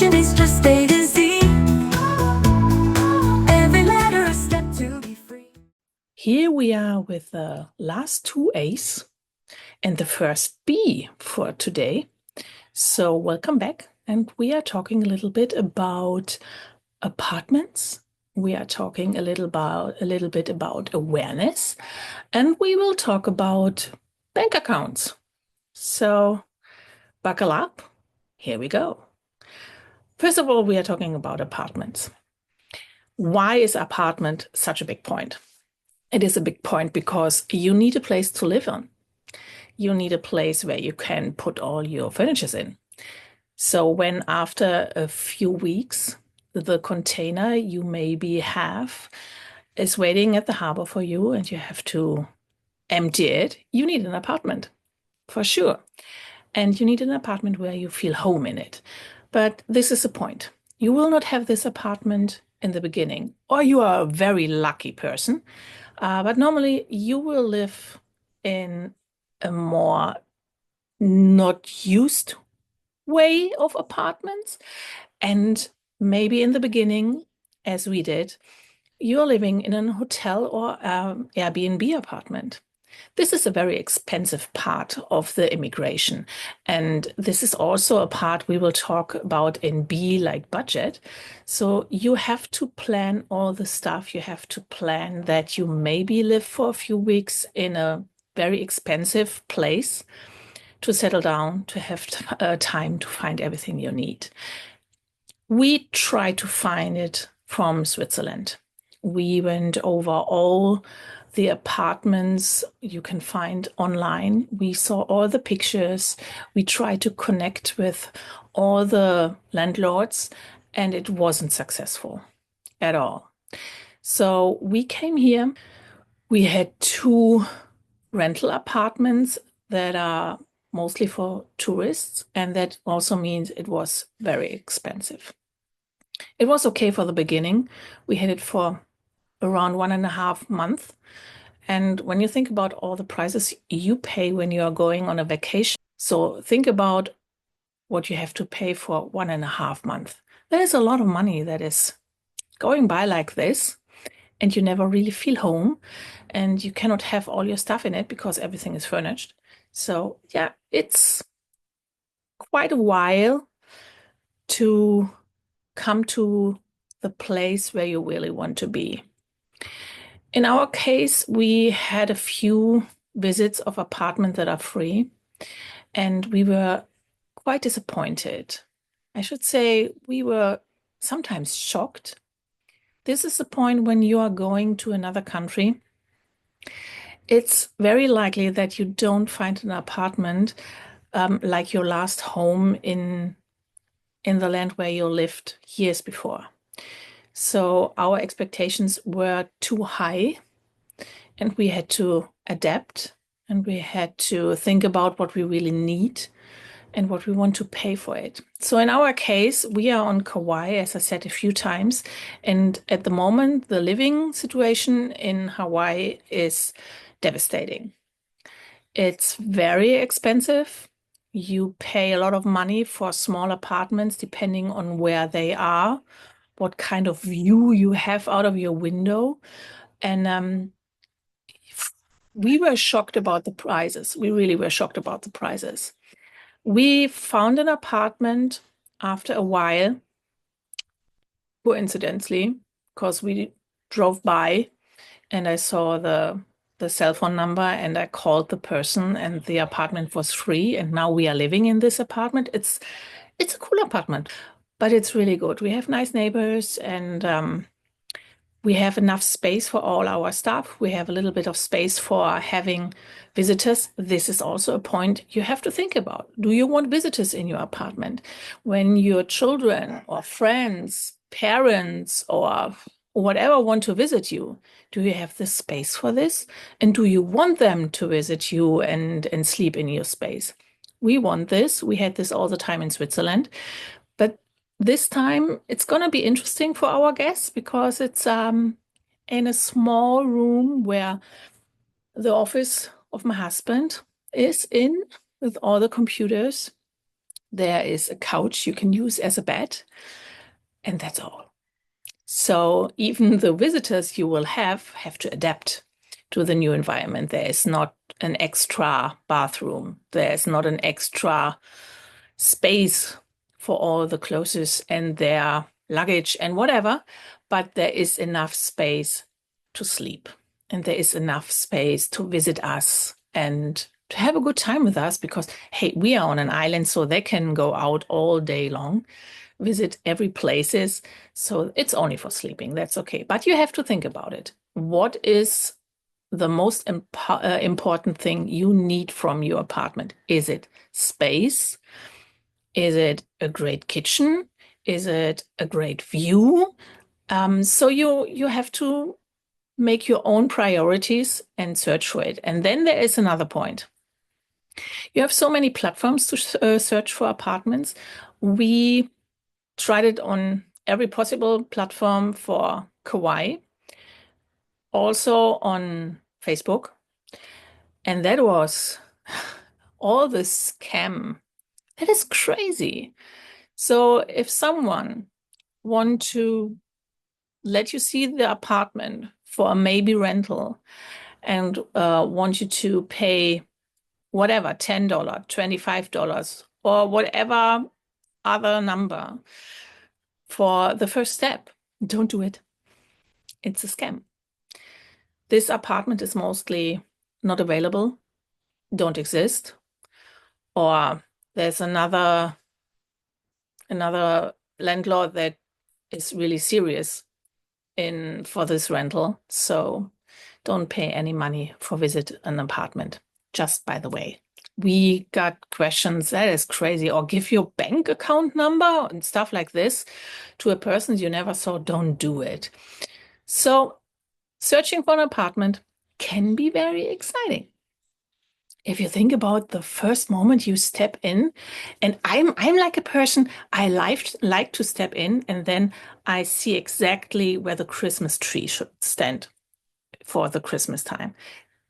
Immigration is just A to Z. Every letter a step to be free. Here we are with the last two A's and the first B for today. So welcome back, and we are talking a little bit about apartments. We are talking a little bit about awareness, and we will talk about bank accounts. So buckle up. Here we go. First of all, we are talking about apartments. Why is apartment such a big point? It is a big point because you need a place to live on. You need a place where you can put all your furniture in. So when after a few weeks, the container you maybe have is waiting at the harbor for you and you have to empty it, you need an apartment for sure. And you need an apartment where you feel home in it. But this is the point. You will not have this apartment in the beginning, or you are a very lucky person. But normally you will live in a more not used way of apartments. And maybe in the beginning, as we did, you're living in a hotel or Airbnb apartment. This is a very expensive part of the immigration. And this is also a part we will talk about in B, like budget. So you have to plan all the stuff. You have to plan that you maybe live for a few weeks in a very expensive place to settle down, to have time to find everything you need. We try to find it from Switzerland. We went over all the apartments you can find online. We saw all the pictures. We tried to connect with all the landlords, and it wasn't successful at all. So we came here. We had two rental apartments that are mostly for tourists, and that also means it was very expensive. It was okay for the beginning. We had it for around 1.5 months. And when you think about all the prices you pay when you are going on a vacation, so think about what you have to pay for 1.5 months. That is a lot of money that is going by like this, and you never really feel home, and you cannot have all your stuff in it because everything is furnished. So yeah, it's quite a while to come to the place where you really want to be. In our case, we had a few visits of apartments that are free, and we were quite disappointed. I should say we were sometimes shocked. This is the point when you are going to another country. It's very likely that you don't find an apartment like your last home in the land where you lived years before. So our expectations were too high, and we had to adapt, and we had to think about what we really need and what we want to pay for it. So in our case, we are on Kauai, as I said a few times, and at the moment, the living situation in Hawaii is devastating. It's very expensive. You pay a lot of money for small apartments depending on where they are, what kind of view you have out of your window. And we were shocked about the prices. We really were shocked about the prices. We found an apartment after a while, coincidentally, because we drove by and I saw the cell phone number and I called the person, and the apartment was free, and now we are living in this apartment. It's a cool apartment, but it's really good. We have nice neighbors, and we have enough space for all our stuff. We have a little bit of space for having visitors. This is also a point you have to think about. Do you want visitors in your apartment? When your children or friends, parents, or whatever want to visit you, do you have the space for this? And do you want them to visit you and sleep in your space? We want this. We had this all the time in Switzerland. But this time it's going to be interesting for our guests because it's in a small room where the office of my husband is in with all the computers. There is a couch you can use as a bed, and that's all. So even the visitors you will have to adapt to the new environment. There is not an extra bathroom. There's not an extra space for all the clothes and their luggage and whatever, but there is enough space to sleep. And there is enough space to visit us and to have a good time with us because, hey, we are on an island, so they can go out all day long, visit every places. So it's only for sleeping. That's okay. But you have to think about it. What is the most important thing you need from your apartment? Is it space? Is it a great kitchen? Is it a great view? So you have to make your own priorities and search for it. And then there is another point. You have so many platforms to search for apartments. We tried it on every possible platform for Kauai, also on Facebook. And that was all the scam. That is crazy. So if someone want to let you see the apartment for a maybe rental and want you to pay whatever, $10, $25, or whatever other number for the first step, don't do it. It's a scam. This apartment is mostly not available, don't exist, or there's another landlord that is really serious in for this rental. So don't pay any money for visit an apartment. Just by the way, we got questions that is crazy, or give your bank account number and stuff like this to a person you never saw. Don't do it. So searching for an apartment can be very exciting. If you think about the first moment you step in, and I'm like a person, I like to step in and then I see exactly where the Christmas tree should stand for the Christmas time.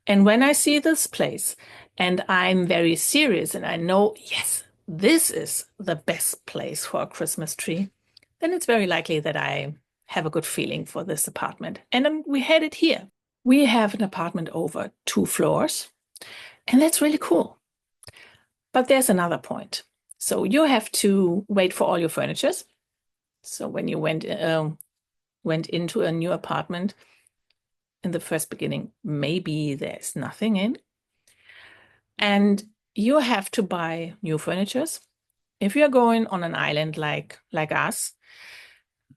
And when I see this place and I'm very serious and I know, yes, this is the best place for a Christmas tree, then it's very likely that I have a good feeling for this apartment. And then we had it here. We have an apartment over 2 floors, and that's really cool. But there's another point. So you have to wait for all your furnitures. So when you went into a new apartment in the first beginning, maybe there's nothing in. And you have to buy new furnitures. If you're going on an island like us,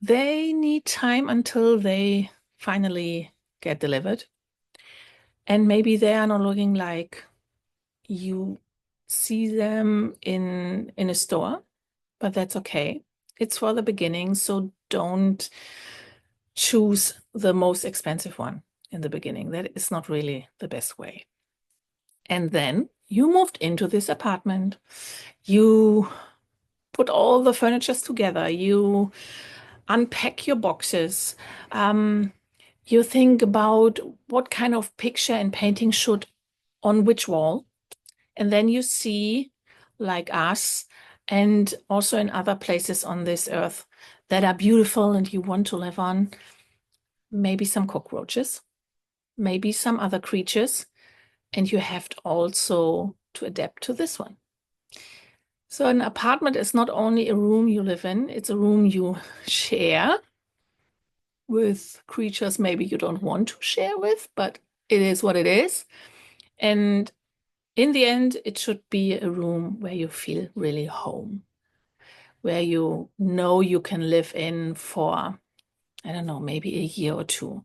they need time until they finally get delivered. And maybe they are not looking like you see them in a store, but that's okay. It's for the beginning, so don't choose the most expensive one in the beginning. That is not really the best way. And then you moved into this apartment. You put all the furnitures together. You unpack your boxes. You think about what kind of picture and painting should on which wall. And then you see, like us, and also in other places on this earth that are beautiful and you want to live on, maybe some cockroaches, maybe some other creatures, and you have to also to adapt to this one. So an apartment is not only a room you live in, it's a room you share with creatures maybe you don't want to share with, but it is what it is. And in the end, it should be a room where you feel really home, where you know you can live in for, I don't know, maybe a year or two.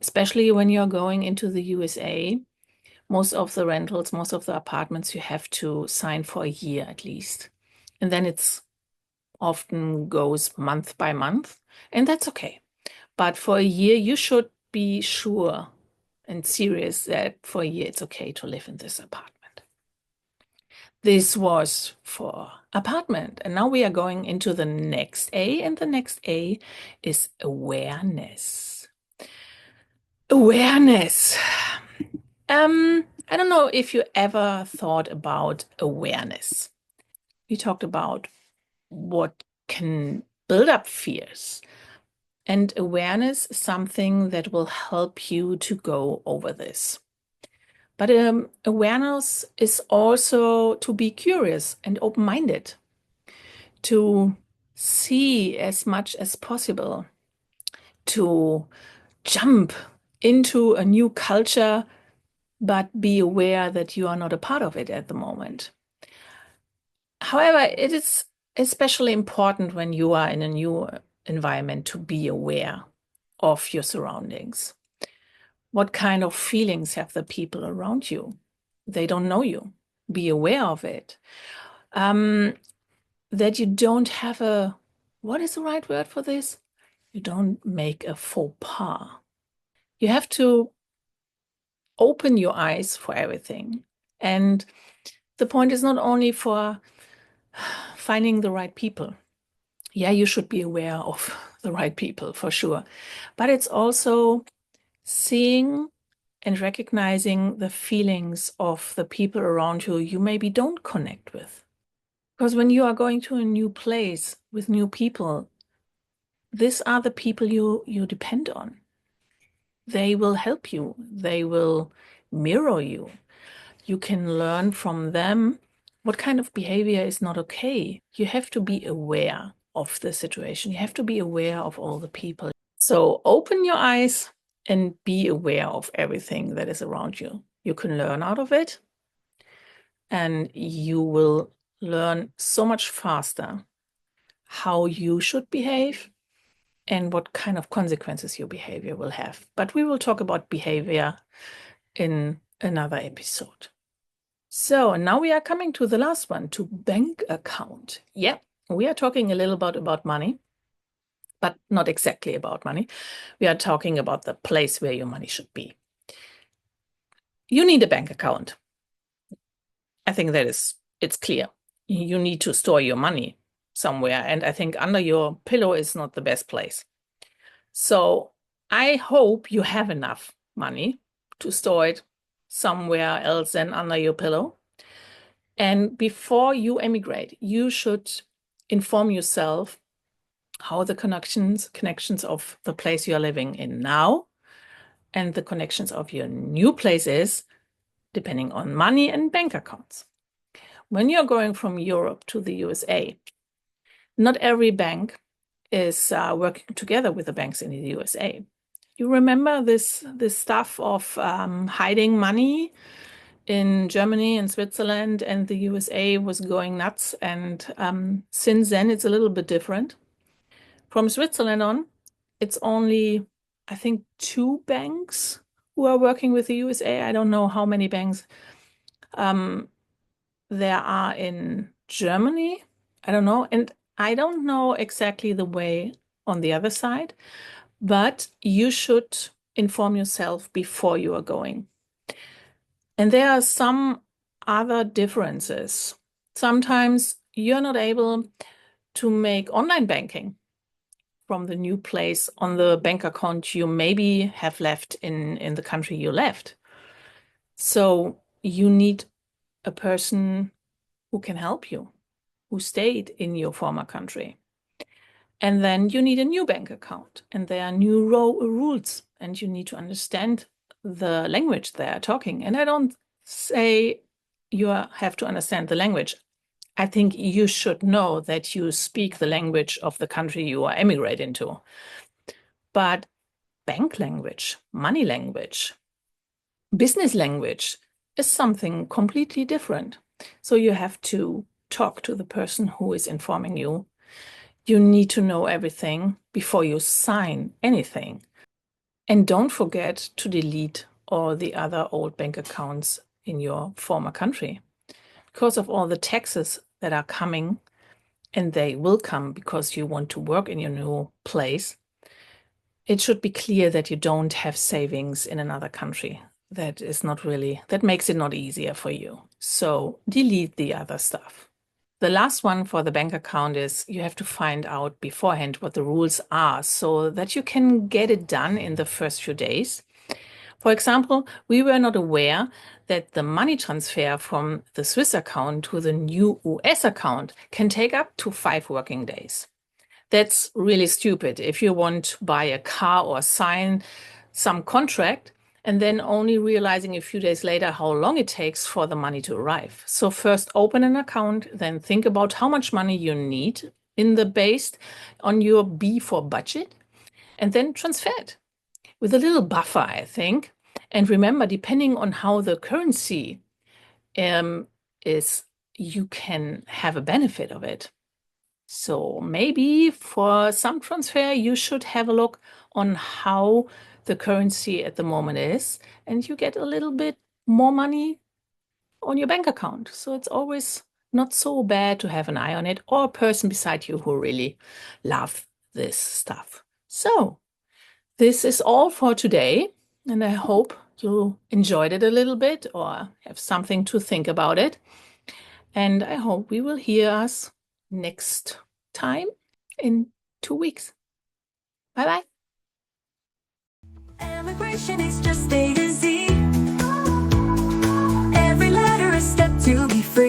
Especially when you're going into the USA, most of the rentals, most of the apartments, you have to sign for a year at least. And then it's often goes month by month, and that's okay. But for a year, you should be sure and serious that for a year it's okay to live in this apartment. This was for apartment. And now we are going into the next A, and the next A is awareness. Awareness. I don't know if you ever thought about awareness. we talked about what can build up fears. And awareness is something that will help you to go over this. But awareness is also to be curious and open-minded, to see as much as possible, to jump into a new culture, but be aware that you are not a part of it at the moment. However, it is especially important when you are in a new environment to be aware of your surroundings. What kind of feelings have the people around you? They don't know you. Be aware of it. That you don't have a, what is the right word for this? You don't make a faux pas. You have to open your eyes for everything. And the point is not only for finding the right people. Yeah, you should be aware of the right people for sure. But it's also seeing and recognizing the feelings of the people around you you maybe don't connect with. Because when you are going to a new place with new people, these are the people you depend on. They will help you. They will mirror you. You can learn from them what kind of behavior is not okay. You have to be aware of the situation. You have to be aware of all the people. So open your eyes and be aware of everything that is around you. You can learn out of it, and you will learn so much faster how you should behave and what kind of consequences your behavior will have. But we will talk about behavior in another episode. So now we are coming to the last one, to bank account. Yeah, we are talking a little bit about money, but not exactly about money. We are talking about the place where your money should be. You need a bank account. I think it's clear. You need to store your money somewhere, and I think under your pillow is not the best place. So I hope you have enough money to store it somewhere else than under your pillow. And before you emigrate, you should inform yourself how the connections of the place you are living in now and the connections of your new place is, depending on money and bank accounts. When you're going from Europe to the USA, not every bank is working together with the banks in the USA. You remember this stuff of hiding money in Germany and Switzerland, and the USA was going nuts. And since then, it's a little bit different. From Switzerland on, it's only, I think, 2 banks who are working with the USA. I don't know how many banks there are in Germany. I don't know. And I don't know exactly the way on the other side, but you should inform yourself before you are going. And there are some other differences. Sometimes you're not able to make online banking from the new place on the bank account you maybe have left in the country you left. So you need a person who can help you, who stayed in your former country. And then you need a new bank account, and there are new rules, and you need to understand the language they are talking. And I don't say you have to understand the language. I think you should know that you speak the language of the country you are emigrating to. But bank language, money language, business language is something completely different. So you have to talk to the person who is informing you. You need to know everything before you sign anything. And don't forget to delete all the other old bank accounts in your former country because of all the taxes that are coming, and they will come because you want to work in your new place. It should be clear that you don't have savings in another country. That makes it not easier for you. So delete the other stuff. The last one for the bank account is you have to find out beforehand what the rules are so that you can get it done in the first few days. For example, we were not aware that the money transfer from the Swiss account to the new US account can take up to 5 working days. That's really stupid if you want to buy a car or sign some contract and then only realizing a few days later how long it takes for the money to arrive. So first open an account, then think about how much money you need in the based on your B4 budget, and then transfer it with a little buffer, I think. And remember, depending on how the currency is, you can have a benefit of it. So maybe for some transfer, you should have a look on how the currency at the moment is, and you get a little bit more money on your bank account. So it's always not so bad to have an eye on it, or a person beside you who really love this stuff. So this is all for today, and I hope you enjoyed it a little bit or have something to think about it. And I hope we will hear us next time in 2 weeks. Bye bye. Emigration is just a